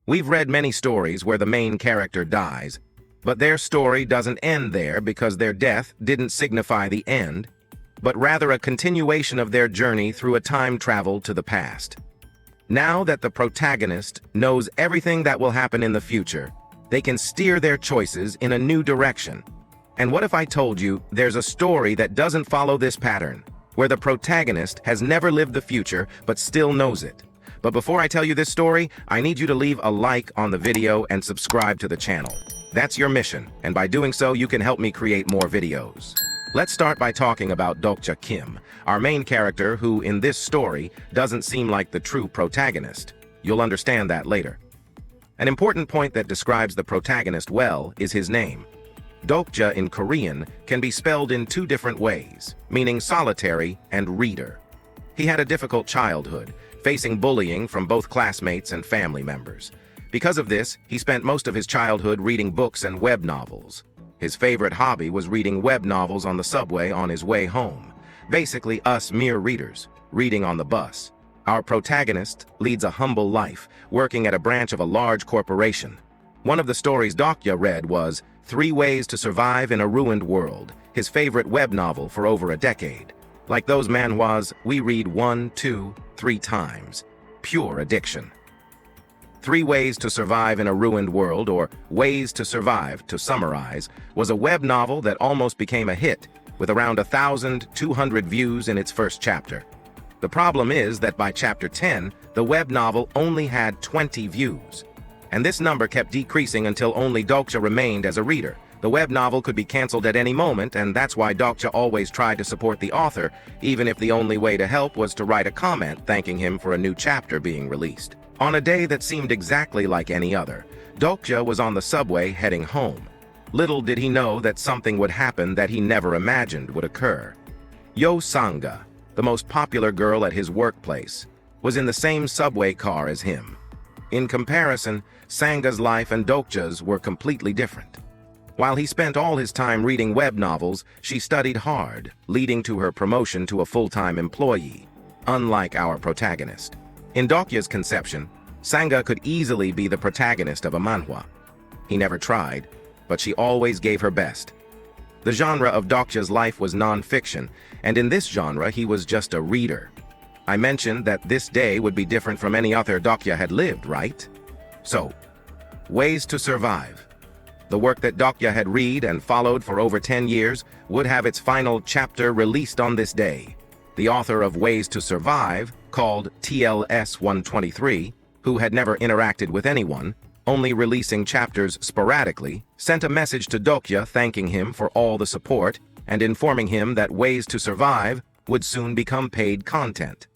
We've read many stories where the main character dies, but their story doesn't end there because their death didn't signify the end, but rather a continuation of their journey through a time travel to the past. Now that the protagonist knows everything that will happen in the future, they can steer their choices in a new direction. And what if I told you there's a story that doesn't follow this pattern, where the protagonist has never lived the future but still knows it? But before I tell you this story, I need you to leave a like on the video and subscribe to the channel. That's your mission, and by doing so, you can help me create more videos. Let's start by talking about Dokja Kim, our main character who, in this story, doesn't seem like the true protagonist. You'll understand that later. An important point that describes the protagonist well is his name. Dokja in Korean can be spelled in two different ways, meaning solitary and reader. He had a difficult childhood, facing bullying from both classmates and family members. Because of this, he spent most of his childhood reading books and web novels. His favorite hobby was reading web novels on the subway on his way home. Basically, us mere readers, reading on the bus. Our protagonist leads a humble life, working at a branch of a large corporation. One of the stories Dokja read was 3 Ways to Survive in a Ruined World, his favorite web novel for over a decade. Like those manhwas, we read 1, 2, 3 times. Pure addiction. 3 Ways to Survive in a Ruined World, or Ways to Survive, to summarize, was a web novel that almost became a hit, with around 1,200 views in its first chapter. The problem is that by chapter 10, the web novel only had 20 views. And this number kept decreasing until only Dokja remained as a reader. The web novel could be canceled at any moment, and that's why Dokja always tried to support the author, even if the only way to help was to write a comment thanking him for a new chapter being released. On a day that seemed exactly like any other, Dokja was on the subway heading home. Little did he know that something would happen that he never imagined would occur. Yo Sanga, the most popular girl at his workplace, was in the same subway car as him. In comparison, Sanga's life and Dokja's were completely different. While he spent all his time reading web novels, she studied hard, leading to her promotion to a full-time employee, unlike our protagonist. In Dokja's conception, Sanga could easily be the protagonist of a manhwa. He never tried, but she always gave her best. The genre of Dokja's life was non-fiction, and in this genre he was just a reader. I mentioned that this day would be different from any other Dokja had lived, right? So, Ways to Survive. The work that Dokja had read and followed for over 10 years would have its final chapter released on this day. The author of Ways to Survive, called TLS 123, who had never interacted with anyone, only releasing chapters sporadically, sent a message to Dokja thanking him for all the support and informing him that Ways to Survive would soon become paid content.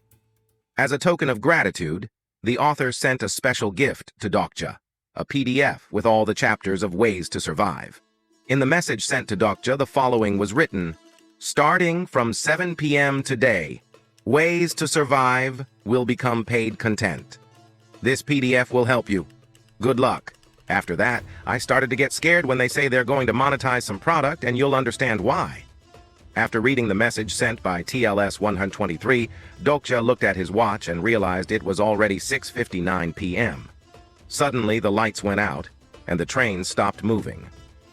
As a token of gratitude, the author sent a special gift to Dokja, a PDF with all the chapters of Ways to Survive. In the message sent to Dokja, the following was written: "Starting from 7 p.m. today, Ways to Survive will become paid content. This PDF will help you. Good luck." After that, I started to get scared when they say they're going to monetize some product, and you'll understand why. After reading the message sent by TLS 123, Dokja looked at his watch and realized it was already 6:59 p.m. Suddenly, the lights went out, and the train stopped moving.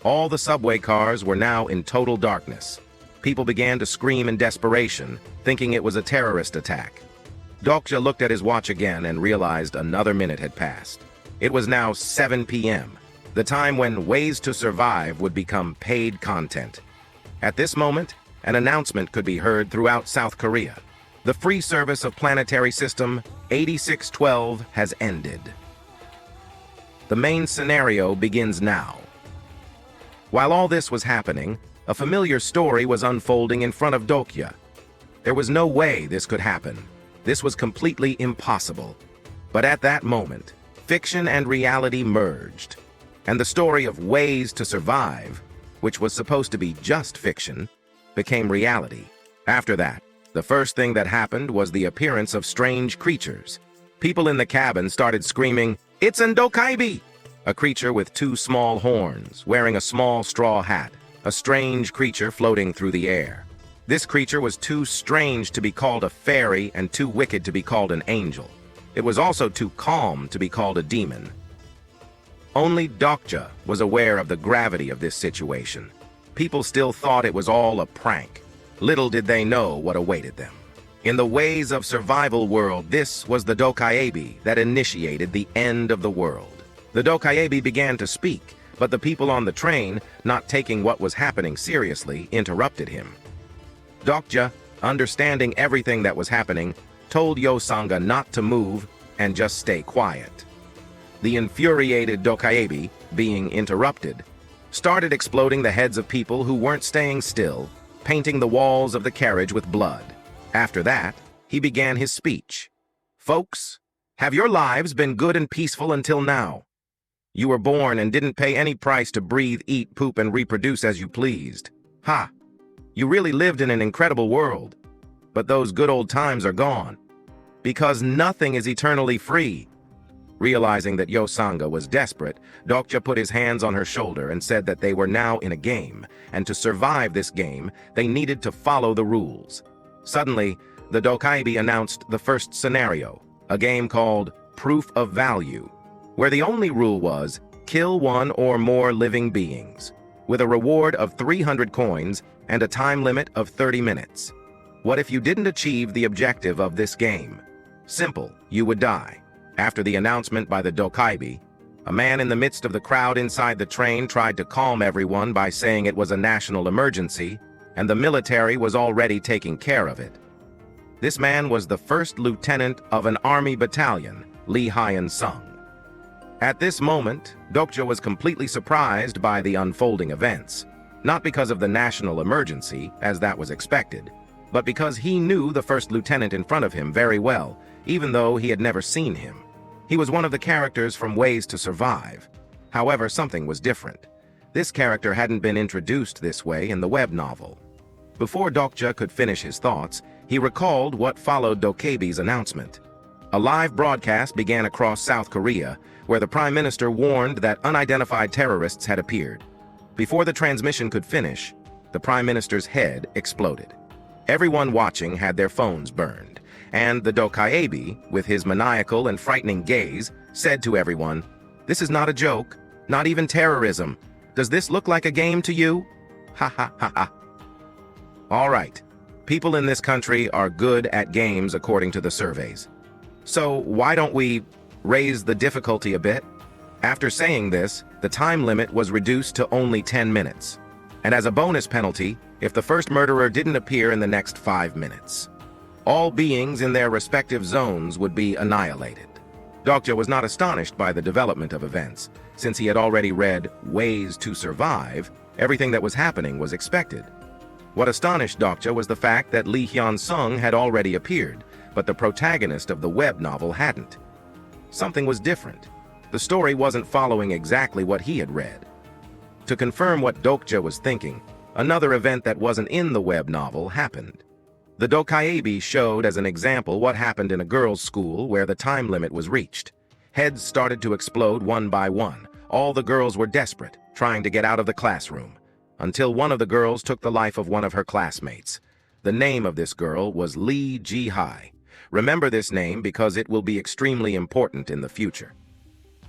All the subway cars were now in total darkness. People began to scream in desperation, thinking it was a terrorist attack. Dokja looked at his watch again and realized another minute had passed. It was now 7 p.m., the time when Ways to Survive would become paid content. At this moment, an announcement could be heard throughout South Korea. The free service of planetary system 8612 has ended. The main scenario begins now. While all this was happening, a familiar story was unfolding in front of Dokja. There was no way this could happen. This was completely impossible. But at that moment, fiction and reality merged, and the story of Ways to Survive, which was supposed to be just fiction, became reality. After that, the first thing that happened was the appearance of strange creatures. People in the cabin started screaming, "It's an Dokaibi!" A creature with 2 small horns, wearing a small straw hat, a strange creature floating through the air. This creature was too strange to be called a fairy and too wicked to be called an angel. It was also too calm to be called a demon. Only Dokja was aware of the gravity of this situation. People still thought it was all a prank. Little did they know what awaited them. In the ways of survival world, this was the Dokaebi that initiated the end of the world. The Dokaebi began to speak, but the people on the train, not taking what was happening seriously, interrupted him. Dokja, understanding everything that was happening, told Yosanga not to move and just stay quiet. The infuriated Dokaebi, being interrupted, started exploding the heads of people who weren't staying still, painting the walls of the carriage with blood. After that, he began his speech. Folks, have your lives been good and peaceful until now? You were born and didn't pay any price to breathe, eat, poop, and reproduce as you pleased. Ha! You really lived in an incredible world. But those good old times are gone. Because nothing is eternally free. Realizing that Yosanga was desperate, Dokja put his hands on her shoulder and said that they were now in a game, and to survive this game, they needed to follow the rules. Suddenly, the Dokaebi announced the first scenario, a game called Proof of Value, where the only rule was kill one or more living beings, with a reward of 300 coins and a time limit of 30 minutes. What if you didn't achieve the objective of this game? Simple, you would die. After the announcement by the Dokaebi, a man in the midst of the crowd inside the train tried to calm everyone by saying it was a national emergency, and the military was already taking care of it. This man was the first lieutenant of an army battalion, Lee Hyun-sung. At this moment, Dokja was completely surprised by the unfolding events, not because of the national emergency, as that was expected, but because he knew the first lieutenant in front of him very well, even though he had never seen him. He was one of the characters from Ways to Survive. However, something was different. This character hadn't been introduced this way in the web novel. Before Dokja could finish his thoughts, he recalled what followed Dokaebi's announcement. A live broadcast began across South Korea, where the Prime Minister warned that unidentified terrorists had appeared. Before the transmission could finish, the Prime Minister's head exploded. Everyone watching had their phones burned, and the Dokaebi, with his maniacal and frightening gaze, said to everyone, "This is not a joke, not even terrorism. Does this look like a game to you? Ha ha ha ha." All right, people in this country are good at games according to the surveys. So why don't we raise the difficulty a bit? After saying this, the time limit was reduced to only 10 minutes. And as a bonus penalty, if the first murderer didn't appear in the next 5 minutes. All beings in their respective zones would be annihilated. Dokja was not astonished by the development of events. Since he had already read Ways to Survive, everything that was happening was expected. What astonished Dokja was the fact that Lee Hyun-sung had already appeared, but the protagonist of the web novel hadn't. Something was different. The story wasn't following exactly what he had read. To confirm what Dokja was thinking, another event that wasn't in the web novel happened. The Dokaebi showed as an example what happened in a girls' school where the time limit was reached. Heads started to explode one by one. All the girls were desperate, trying to get out of the classroom, until one of the girls took the life of one of her classmates. The name of this girl was Lee Ji-hai. Remember this name because it will be extremely important in the future.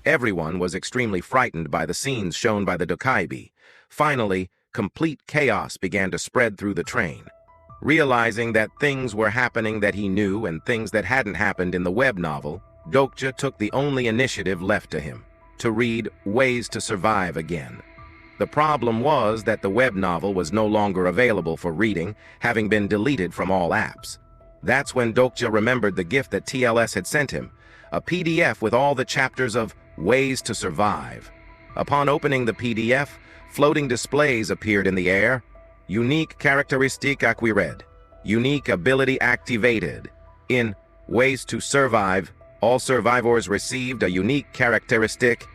Everyone was extremely frightened by the scenes shown by the Dokaebi. Finally, complete chaos began to spread through the train. Realizing that things were happening that he knew and things that hadn't happened in the web novel, Dokja took the only initiative left to him, to read Ways to Survive again. The problem was that the web novel was no longer available for reading, having been deleted from all apps. That's when Dokja remembered the gift that TLS had sent him, a PDF with all the chapters of Ways to Survive. Upon opening the PDF, floating displays appeared in the air. Unique characteristic acquired. Unique ability activated. In Ways to Survive, all survivors received a unique characteristic.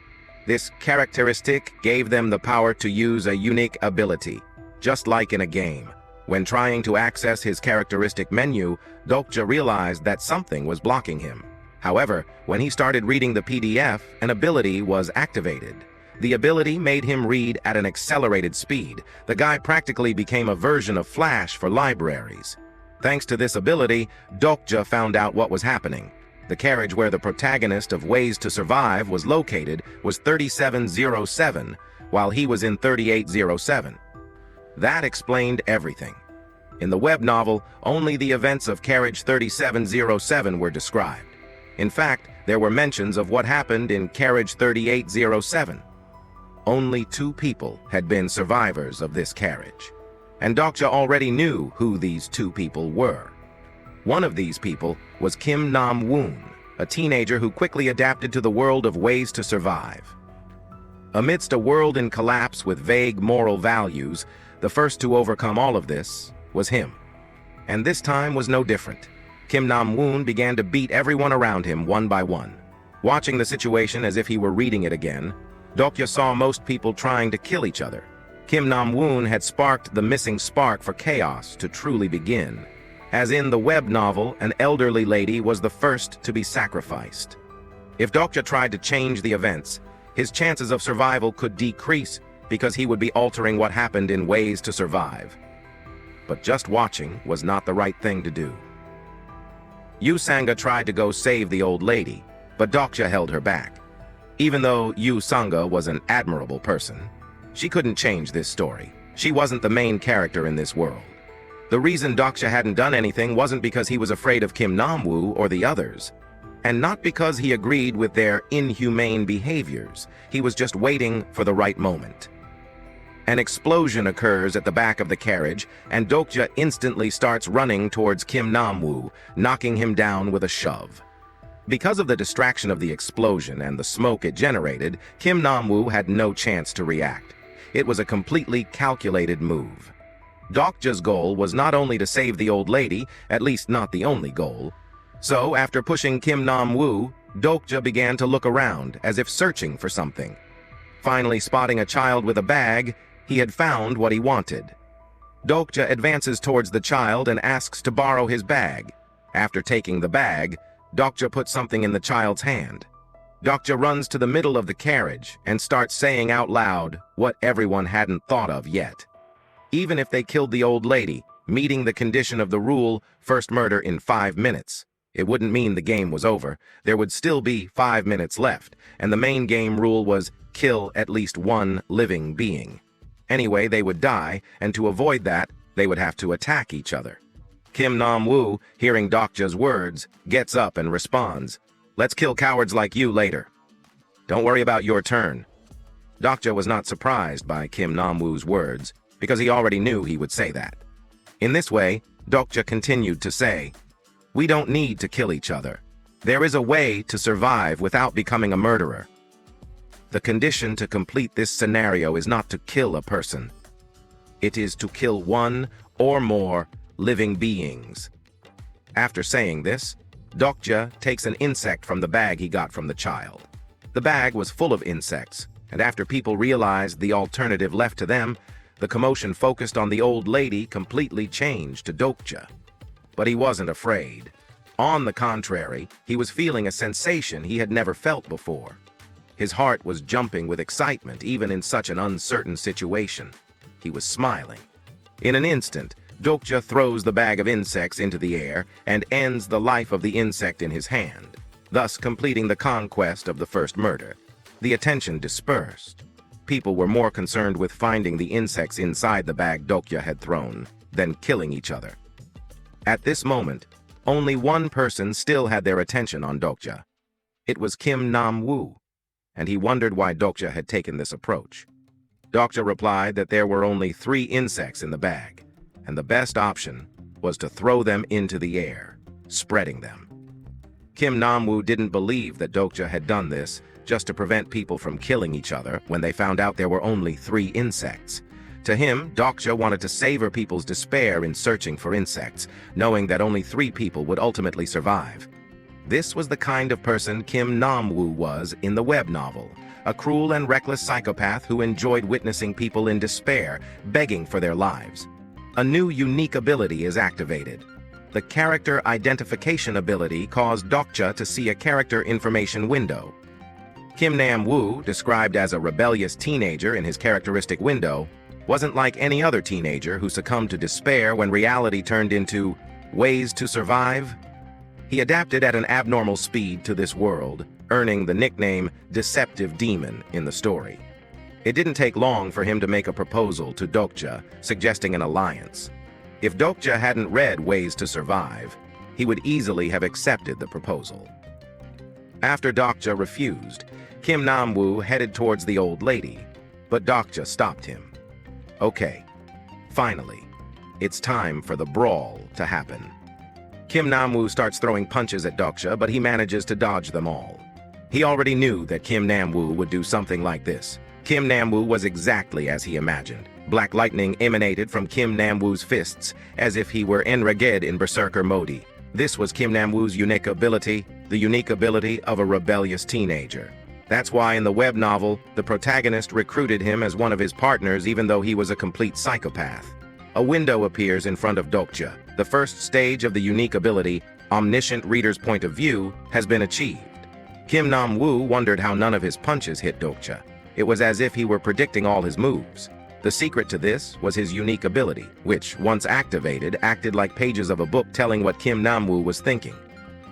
This characteristic gave them the power to use a unique ability, just like in a game. When trying to access his characteristic menu, Dokja realized that something was blocking him. However, when he started reading the PDF, an ability was activated. The ability made him read at an accelerated speed. The guy practically became a version of Flash for libraries. Thanks to this ability, Dokja found out what was happening. The carriage where the protagonist of Ways to Survive was located was 3707, while he was in 3807. That explained everything. In the web novel, only the events of Carriage 3707 were described. In fact, there were mentions of what happened in Carriage 3807. Only 2 people had been survivors of this carriage, and Dokja already knew who these 2 people were. One of these people was Kim Nam-woon, a teenager who quickly adapted to the world of Ways to Survive. Amidst a world in collapse with vague moral values, the first to overcome all of this was him. And this time was no different. Kim Nam-woon began to beat everyone around him one by one. Watching the situation as if he were reading it again, Dokja saw most people trying to kill each other. Kim Nam-woon had sparked the missing spark for chaos to truly begin. As in the web novel, an elderly lady was the first to be sacrificed. If Dokja tried to change the events, his chances of survival could decrease because he would be altering what happened in Ways to Survive. But just watching was not the right thing to do. Yu Sanga tried to go save the old lady, but Dokja held her back. Even though Yu Sanga was an admirable person, she couldn't change this story. She wasn't the main character in this world. The reason Dokja hadn't done anything wasn't because he was afraid of Kim Nam-woo or the others, and not because he agreed with their inhumane behaviors. He was just waiting for the right moment. An explosion occurs at the back of the carriage, and Dokja instantly starts running towards Kim Nam-woo, knocking him down with a shove. Because of the distraction of the explosion and the smoke it generated, Kim Nam-woo had no chance to react. It was a completely calculated move. Dokja's goal was not only to save the old lady, at least not the only goal. So, after pushing Kim Nam-woo, Dokja began to look around, as if searching for something. Finally spotting a child with a bag, he had found what he wanted. Dokja advances towards the child and asks to borrow his bag. After taking the bag, Dokja puts something in the child's hand. Dokja runs to the middle of the carriage and starts saying out loud what everyone hadn't thought of yet. Even if they killed the old lady, meeting the condition of the rule, first murder in 5 minutes, it wouldn't mean the game was over. There would still be 5 minutes left, and the main game rule was kill at least 1 living being. Anyway, they would die, and to avoid that, they would have to attack each other. Kim Nam-woo, hearing Dokja's words, gets up and responds, "Let's kill cowards like you later. Don't worry about your turn." Dokja was not surprised by Kim Nam-woo's words, because he already knew he would say that. In this way, Dokja continued to say, "We don't need to kill each other. There is a way to survive without becoming a murderer. The condition to complete this scenario is not to kill a person. It is to kill 1 or more living beings." After saying this, Dokja takes an insect from the bag he got from the child. The bag was full of insects, and after people realized the alternative left to them, the commotion focused on the old lady completely changed to Dokja. But he wasn't afraid. On the contrary, he was feeling a sensation he had never felt before. His heart was jumping with excitement even in such an uncertain situation. He was smiling. In an instant, Dokja throws the bag of insects into the air and ends the life of the insect in his hand, thus completing the conquest of the first murder. The attention dispersed. People were more concerned with finding the insects inside the bag Dokja had thrown than killing each other. At this moment, only one person still had their attention on Dokja. It was Kim Nam-woo, and he wondered why Dokja had taken this approach. Dokja replied that there were only 3 insects in the bag, and the best option was to throw them into the air, spreading them. Kim Nam-woo didn't believe that Dokja had done this just to prevent people from killing each other when they found out there were only 3 insects. To him, Dokja wanted to savor people's despair in searching for insects, knowing that only 3 people would ultimately survive. This was the kind of person Kim Nam-woo was in the web novel, a cruel and reckless psychopath who enjoyed witnessing people in despair, begging for their lives. A new unique ability is activated. The character identification ability caused Dokja to see a character information window. Kim Nam-woo, described as a rebellious teenager in his characteristic window, wasn't like any other teenager who succumbed to despair when reality turned into Ways to Survive. He adapted at an abnormal speed to this world, earning the nickname Deceptive Demon in the story. It didn't take long for him to make a proposal to Dokja, suggesting an alliance. If Dokja hadn't read Ways to Survive, he would easily have accepted the proposal. After Dokja refused, Kim Nam-woo headed towards the old lady, but Dokja stopped him. Okay, finally, it's time for the brawl to happen. Kim Nam-woo starts throwing punches at Dokja, but he manages to dodge them all. He already knew that Kim Nam-woo would do something like this. Kim Nam-woo was exactly as he imagined. Black lightning emanated from Kim Nam-woo's fists, as if he were Enraged in Berserker Modi. This was Kim Nam-woo's unique ability, the unique ability of a rebellious teenager. That's why in the web novel, the protagonist recruited him as one of his partners even though he was a complete psychopath. A window appears in front of Dokja. The first stage of the unique ability, Omniscient Reader's point of view, has been achieved. Kim Nam-woo wondered how none of his punches hit Dokja. It was as if he were predicting all his moves. The secret to this was his unique ability, which, once activated, acted like pages of a book telling what Kim Nam-woo was thinking.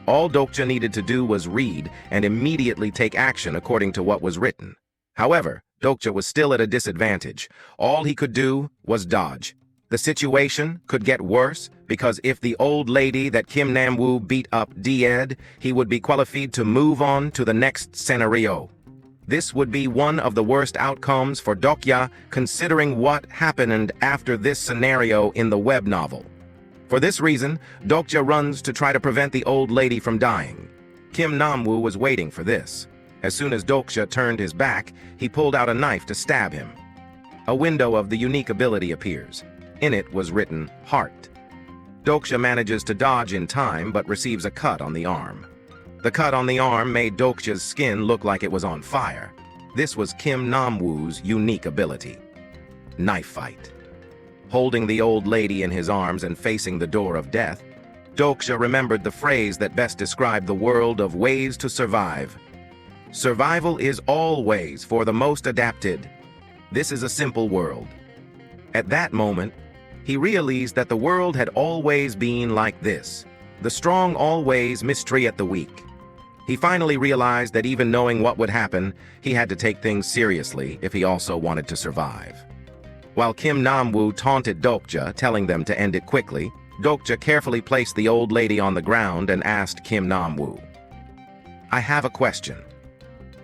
All Dokja needed to do was read and immediately take action according to what was written. However, Dokja was still at a disadvantage. All he could do was dodge. The situation could get worse because if the old lady that Kim Nam-woo beat up died, he would be qualified to move on to the next scenario. This would be one of the worst outcomes for Dokja considering what happened after this scenario in the web novel. For this reason, Dokja runs to try to prevent the old lady from dying. Kim Nam-woo was waiting for this. As soon as Dokja turned his back, he pulled out a knife to stab him. A window of the unique ability appears. In it was written, Heart. Dokja manages to dodge in time but receives a cut on the arm. The cut on the arm made Dokja's skin look like it was on fire. This was Kim Nam-woo's unique ability. Knife fight. Holding the old lady in his arms and facing the door of death, Dokja remembered the phrase that best described the world of Ways to Survive. Survival is always for the most adapted. This is a simple world. At that moment, he realized that the world had always been like this. The strong always mistreat the weak. He finally realized that even knowing what would happen, he had to take things seriously if he also wanted to survive. While Kim Nam-woo taunted Dokja, telling them to end it quickly, Dokja carefully placed the old lady on the ground and asked Kim Nam-woo, I have a question.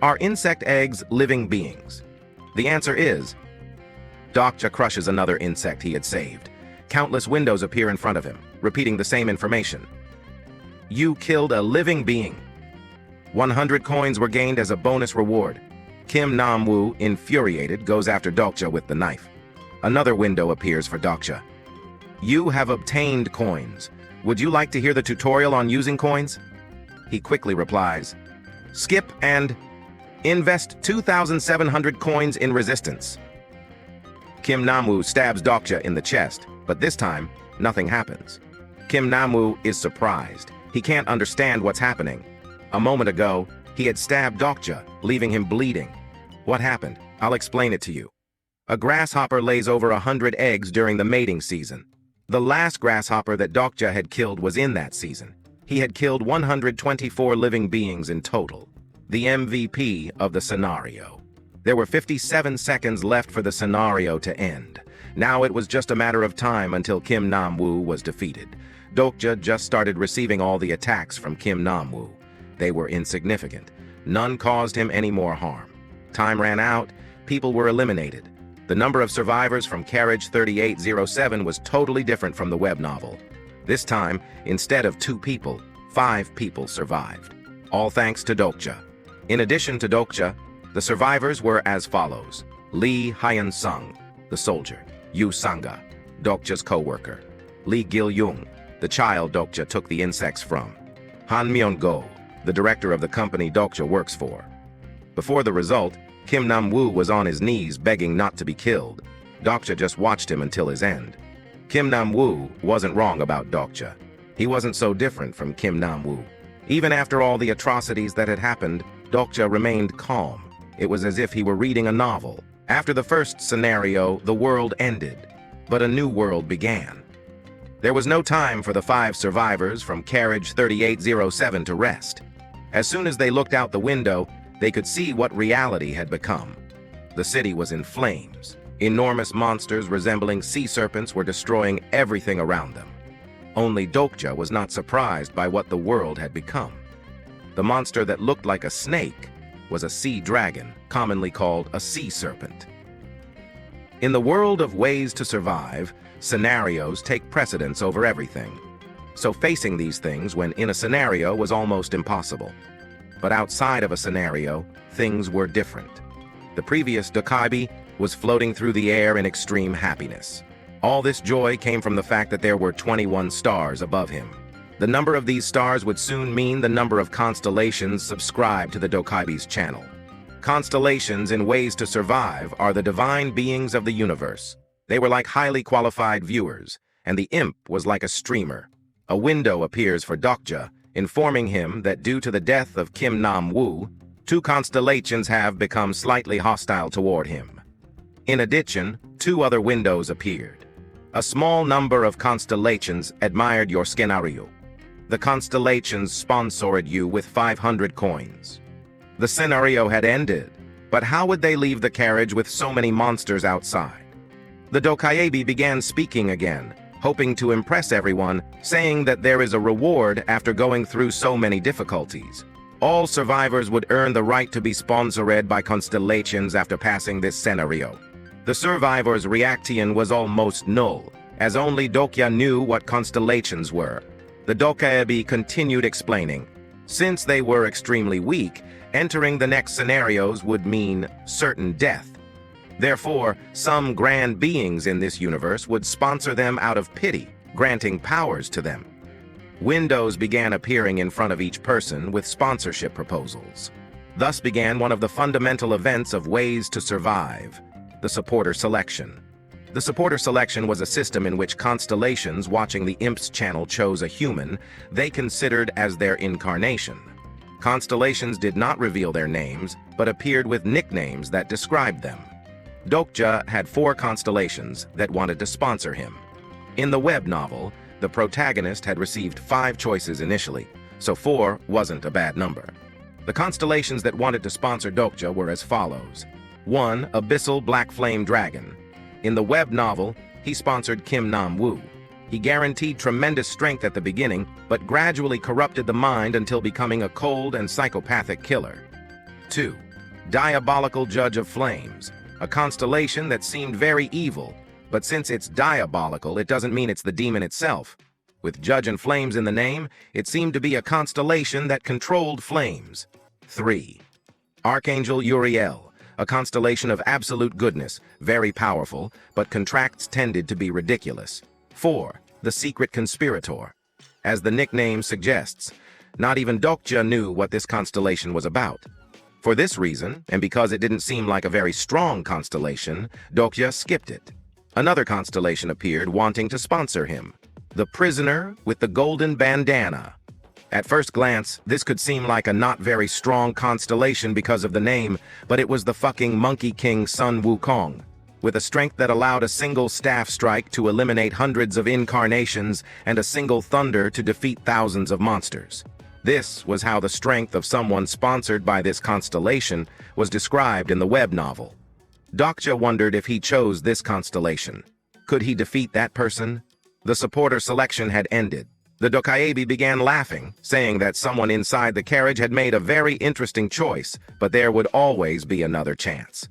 Are insect eggs living beings? The answer is, Dokja crushes another insect he had saved. Countless windows appear in front of him, repeating the same information. You killed a living being. 100 coins were gained as a bonus reward. Kim Nam-woo, infuriated, goes after Dokja with the knife. Another window appears for Dokja. You have obtained coins. Would you like to hear the tutorial on using coins? He quickly replies, skip and invest 2,700 coins in resistance. Kim Nam-woo stabs Dokja in the chest, but this time, nothing happens. Kim Nam-woo is surprised. He can't understand what's happening. A moment ago, he had stabbed Dokja, leaving him bleeding. What happened? I'll explain it to you. A grasshopper lays over 100 eggs during the mating season. The last grasshopper that Dokja had killed was in that season. He had killed 124 living beings in total. The MVP of the scenario. There were 57 seconds left for the scenario to end. Now it was just a matter of time until Kim Nam-woo was defeated. Dokja just started receiving all the attacks from Kim Nam-woo. They were insignificant. None caused him any more harm. Time ran out. People were eliminated. The number of survivors from Carriage 3807 was totally different from the web novel. This time, instead of 2 people, 5 people survived. All thanks to Dokja. In addition to Dokja, the survivors were as follows. Lee Hyun-sung, the soldier. Yu Sanga, Dokja's co-worker. Lee Gil-young, the child Dokja took the insects from. Han Myeon-go, the director of the company Dokja works for. Before the result, Kim Nam-woo was on his knees begging not to be killed. Dokja just watched him until his end. Kim Nam-woo wasn't wrong about Dokja. He wasn't so different from Kim Nam-woo. Even after all the atrocities that had happened, Dokja remained calm. It was as if he were reading a novel. After the first scenario, the world ended, but a new world began. There was no time for the 5 survivors from carriage 3807 to rest. As soon as they looked out the window, they could see what reality had become. The city was in flames. Enormous monsters resembling sea serpents were destroying everything around them. Only Dokja was not surprised by what the world had become. The monster that looked like a snake was a sea dragon, commonly called a sea serpent. In the world of ways to survive, scenarios take precedence over everything. So facing these things when in a scenario was almost impossible. But outside of a scenario, things were different. The previous Dokaibi was floating through the air in extreme happiness. All this joy came from the fact that there were 21 stars above him. The number of these stars would soon mean the number of constellations subscribed to the Dokaibi's channel. Constellations in ways to survive are the divine beings of the universe. They were like highly qualified viewers, and the imp was like a streamer. A window appears for Dokja, informing him that due to the death of Kim Nam-woo, 2 constellations have become slightly hostile toward him. In addition, 2 other windows appeared. A small number of constellations admired your scenario. The constellations sponsored you with 500 coins. The scenario had ended, but how would they leave the carriage with so many monsters outside? The Dokaibi began speaking again, hoping to impress everyone, saying that there is a reward after going through so many difficulties. All survivors would earn the right to be sponsored by constellations after passing this scenario. The survivors' reaction was almost null, as only Dokja knew what constellations were. The Dokaibi continued explaining. Since they were extremely weak, entering the next scenarios would mean certain death. Therefore, some grand beings in this universe would sponsor them out of pity, granting powers to them. Windows began appearing in front of each person with sponsorship proposals. Thus began one of the fundamental events of Ways to Survive, the supporter selection. The supporter selection was a system in which constellations watching the Imp's channel chose a human they considered as their incarnation. Constellations did not reveal their names, but appeared with nicknames that described them. Dokja had 4 constellations that wanted to sponsor him. In the web novel, the protagonist had received 5 choices initially, so 4 wasn't a bad number. The constellations that wanted to sponsor Dokja were as follows. 1. Abyssal Black Flame Dragon. In the web novel, he sponsored Kim Nam-woo. He guaranteed tremendous strength at the beginning, but gradually corrupted the mind until becoming a cold and psychopathic killer. 2. Diabolical Judge of Flames. A constellation that seemed very evil, but since it's diabolical, it doesn't mean it's the demon itself. With Judge and Flames in the name, it seemed to be a constellation that controlled flames. 3. Archangel Uriel. A constellation of absolute goodness, very powerful, but contracts tended to be ridiculous. 4. The Secret Conspirator. As the nickname suggests, not even Dokja knew what this constellation was about. For this reason, and because it didn't seem like a very strong constellation, Dokja skipped it. Another constellation appeared wanting to sponsor him. The Prisoner with the Golden Bandana. At first glance, this could seem like a not very strong constellation because of the name, but it was the fucking Monkey King Sun Wukong, with a strength that allowed a single staff strike to eliminate hundreds of incarnations and a single thunder to defeat thousands of monsters. This was how the strength of someone sponsored by this constellation was described in the web novel. Dokja wondered if he chose this constellation. Could he defeat that person? The supporter selection had ended. The Dokaibi began laughing, saying that someone inside the carriage had made a very interesting choice, but there would always be another chance.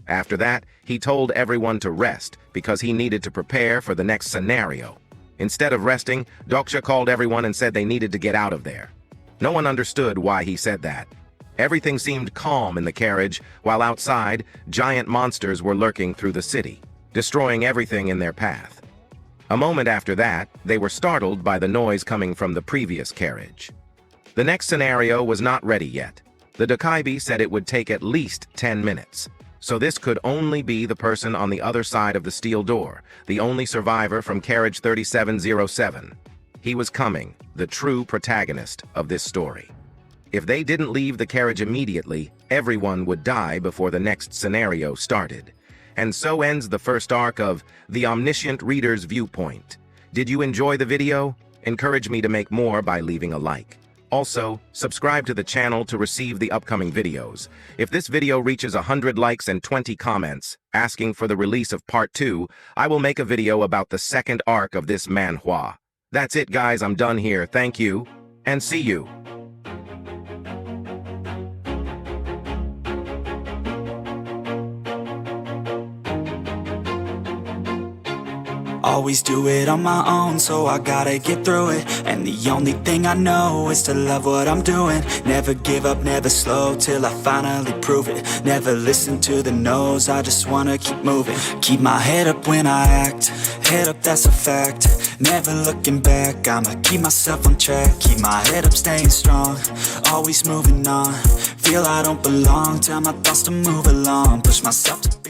After that, he told everyone to rest because he needed to prepare for the next scenario. Instead of resting, Dokja called everyone and said they needed to get out of there. No one understood why he said that. Everything seemed calm in the carriage, while outside, giant monsters were lurking through the city, destroying everything in their path. A moment after that, they were startled by the noise coming from the previous carriage. The next scenario was not ready yet. The Dokaibi said it would take at least 10 minutes. So this could only be the person on the other side of the steel door, the only survivor from carriage 3707. He was coming, the true protagonist of this story. If they didn't leave the carriage immediately, everyone would die before the next scenario started. And so ends the first arc of The Omniscient Reader's Viewpoint. Did you enjoy the video? Encourage me to make more by leaving a like. Also, subscribe to the channel to receive the upcoming videos. If this video reaches 100 likes and 20 comments, asking for the release of part 2, I will make a video about the second arc of this manhwa. That's it guys, I'm done here. Thank you, and see you. Always do it on my own, so I gotta get through it. And the only thing I know is to love what I'm doing. Never give up, never slow, till I finally prove it. Never listen to the no's, I just wanna keep moving. Keep my head up when I act, head up that's a fact. Never looking back, I'ma keep myself on track. Keep my head up, staying strong, always moving on. Feel I don't belong, tell my thoughts to move along. Push myself to